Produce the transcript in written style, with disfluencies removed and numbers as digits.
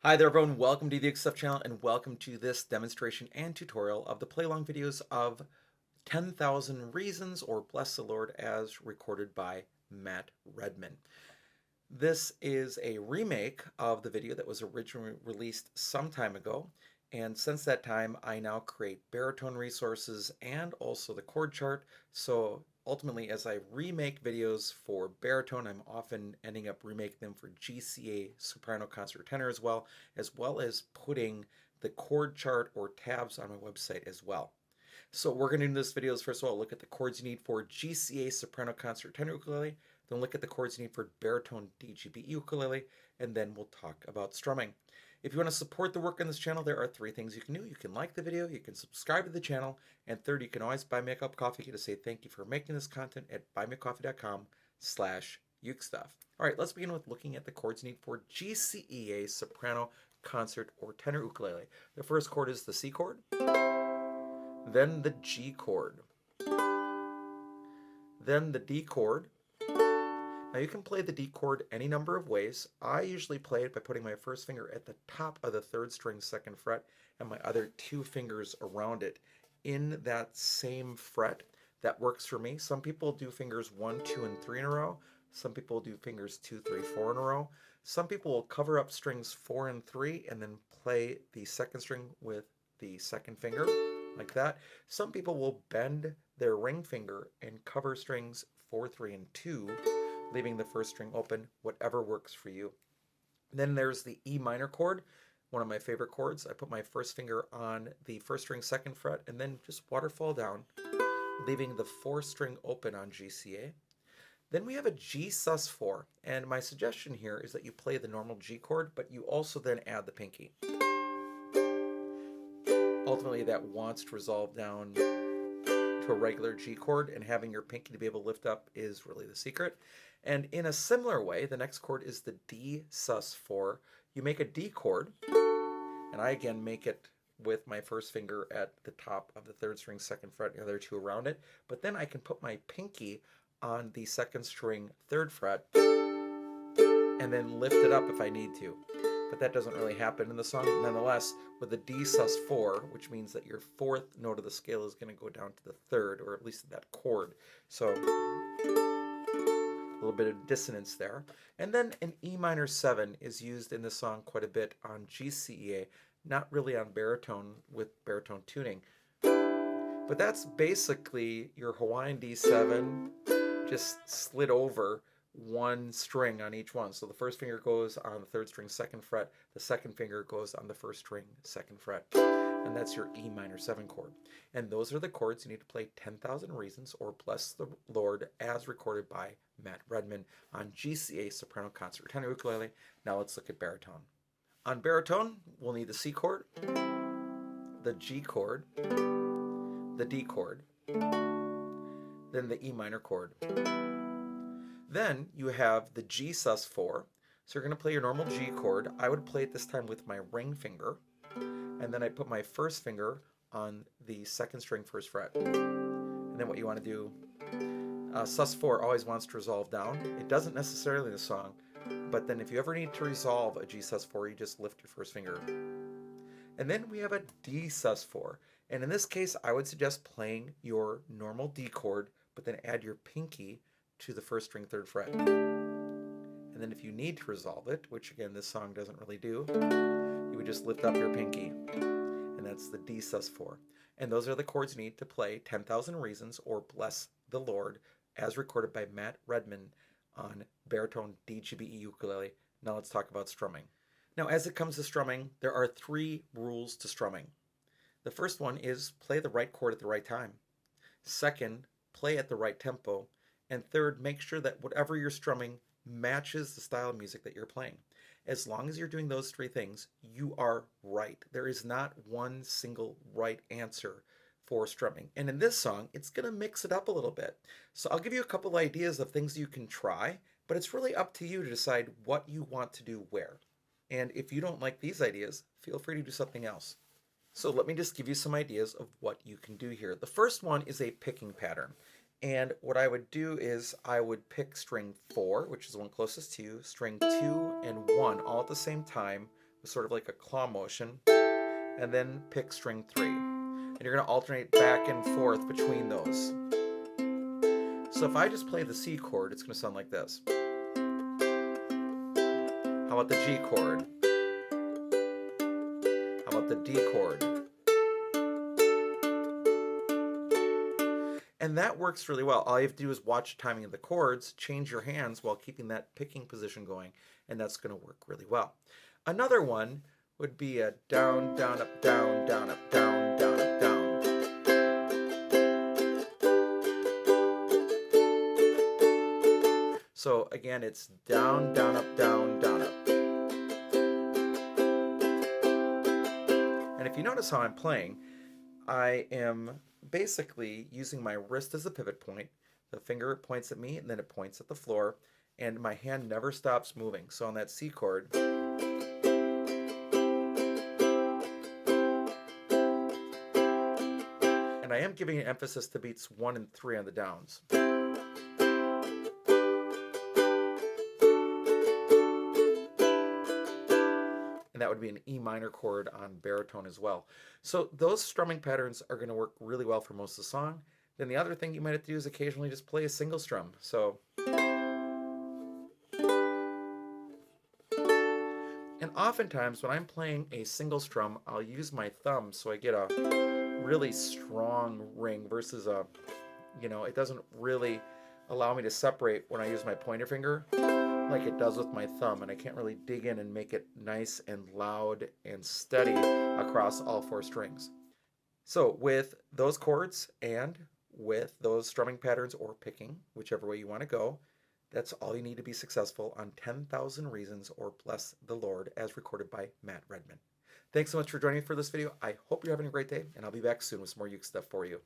Hi there everyone, welcome to the UkeStuff channel and welcome to this demonstration and tutorial of the play-along videos of 10,000 Reasons or Bless the Lord as recorded by Matt Redman. This is a remake of the video that was originally released some time ago, and since that time I now create baritone resources and also the chord chart. So ultimately, as I remake videos for baritone, I'm often ending up remaking them for GCEA soprano, concert, tenor as well as putting the chord chart or tabs on my website as well. So what we're going to do in this video is, first of all, look at the chords you need for GCEA soprano, concert, tenor ukulele, then look at the chords you need for baritone DGBE ukulele, and then we'll talk about strumming. If you want to support the work on this channel, there are three things you can do. You can like the video, you can subscribe to the channel, and third, you can always buy me a cup of coffee to say thank you for making this content at buymeacoffee.com/UkeStuff. All right, let's begin with looking at the chords you need for GCEA soprano, concert, or tenor ukulele. The first chord is the C chord, then the G chord, then the D chord. Now you can play the D chord any number of ways. I usually play it by putting my first finger at the top of the third string, second fret, and my other two fingers around it in that same fret. That works for me. Some people do fingers 1, 2, and 3 in a row. Some people do fingers 2, 3, 4 in a row. Some people will cover up strings 4 and 3 and then play the second string with the second finger like that. Some people will bend their ring finger and cover strings 4, 3, and 2, leaving the first string open, whatever works for you. Then there's the E minor chord, one of my favorite chords. I put my first finger on the first string, second fret, and then just waterfall down, leaving the fourth string open on GCA. Then we have a G sus4, and my suggestion here is that you play the normal G chord, but you also then add the pinky. Ultimately, that wants to resolve down to a regular G chord, and having your pinky to be able to lift up is really the secret. And in a similar way, the next chord is the D sus4. You make a D chord, and I again make it with my first finger at the top of the third string, second fret, and the other two around it. But then I can put my pinky on the second string, third fret, and then lift it up if I need to. But that doesn't really happen in the song. Nonetheless, with the D sus4, which means that your fourth note of the scale is going to go down to the third, or at least that chord. So a little bit of dissonance there. And then an E minor 7 is used in the song quite a bit on GCEA, not really on baritone with baritone tuning. But that's basically your Hawaiian D7 just slid over one string on each one. So the first finger goes on the third string, second fret. The second finger goes on the first string, second fret. And that's your E minor 7 chord. And those are the chords you need to play 10,000 Reasons or Bless the Lord as recorded by Matt Redman on GCEA soprano, concert, tenor ukulele. Now let's look at baritone. On baritone, we'll need the C chord, the G chord, the D chord, then the E minor chord. Then you have the G sus4. So you're going to play your normal G chord. I would play it this time with my ring finger. And then I put my first finger on the second string, first fret. And then what you want to do, sus4 always wants to resolve down. It doesn't necessarily in the song, but then if you ever need to resolve a G sus4, you just lift your first finger. And then we have a D sus4. And in this case, I would suggest playing your normal D chord, but then add your pinky to the first string, third fret. And then if you need to resolve it, which again this song doesn't really do, you would just lift up your pinky. And that's the D sus4. And those are the chords you need to play 10,000 Reasons or Bless the Lord as recorded by Matt Redman on baritone DGBE ukulele. Now let's talk about strumming. Now as it comes to strumming, there are 3 rules to strumming. The first one is play the right chord at the right time. Second, play at the right tempo. And third, make sure that whatever you're strumming matches the style of music that you're playing. As long as you're doing those 3 things, you are right. There is not one single right answer for strumming. And in this song, it's going to mix it up a little bit. So I'll give you a couple ideas of things you can try, but it's really up to you to decide what you want to do where. And if you don't like these ideas, feel free to do something else. So let me just give you some ideas of what you can do here. The first one is a picking pattern. And what I would do is I would pick string 4, which is the one closest to you, string 2 and 1 all at the same time sort of like a claw motion, and then pick string 3. And you're going to alternate back and forth between those. So if I just play the C chord, it's going to sound like this. How about the G chord? How about the D chord? And that works really well. All you have to do is watch the timing of the chords, change your hands while keeping that picking position going, and that's going to work really well. Another one would be a down, down, up, down, down, up, down, down, up, down. So again, it's down, down, up, down, down, up. And if you notice how I'm playing, I am basically using my wrist as a pivot point. The finger points at me and then it points at the floor, and my hand never stops moving. So on that C chord, and I am giving an emphasis to beats 1 and 3 on the downs. And that would be an E minor chord on baritone as well. So those strumming patterns are going to work really well for most of the song. Then the other thing you might have to do is occasionally just play a single strum. So, and oftentimes when I'm playing a single strum, I'll use my thumb so I get a really strong ring versus a, it doesn't really allow me to separate when I use my pointer finger like it does with my thumb, and I can't really dig in and make it nice and loud and steady across all 4 strings. So with those chords and with those strumming patterns or picking, whichever way you want to go, that's all you need to be successful on 10,000 Reasons or Bless the Lord, as recorded by Matt Redman. Thanks so much for joining me for this video. I hope you're having a great day, and I'll be back soon with some more Uke stuff for you.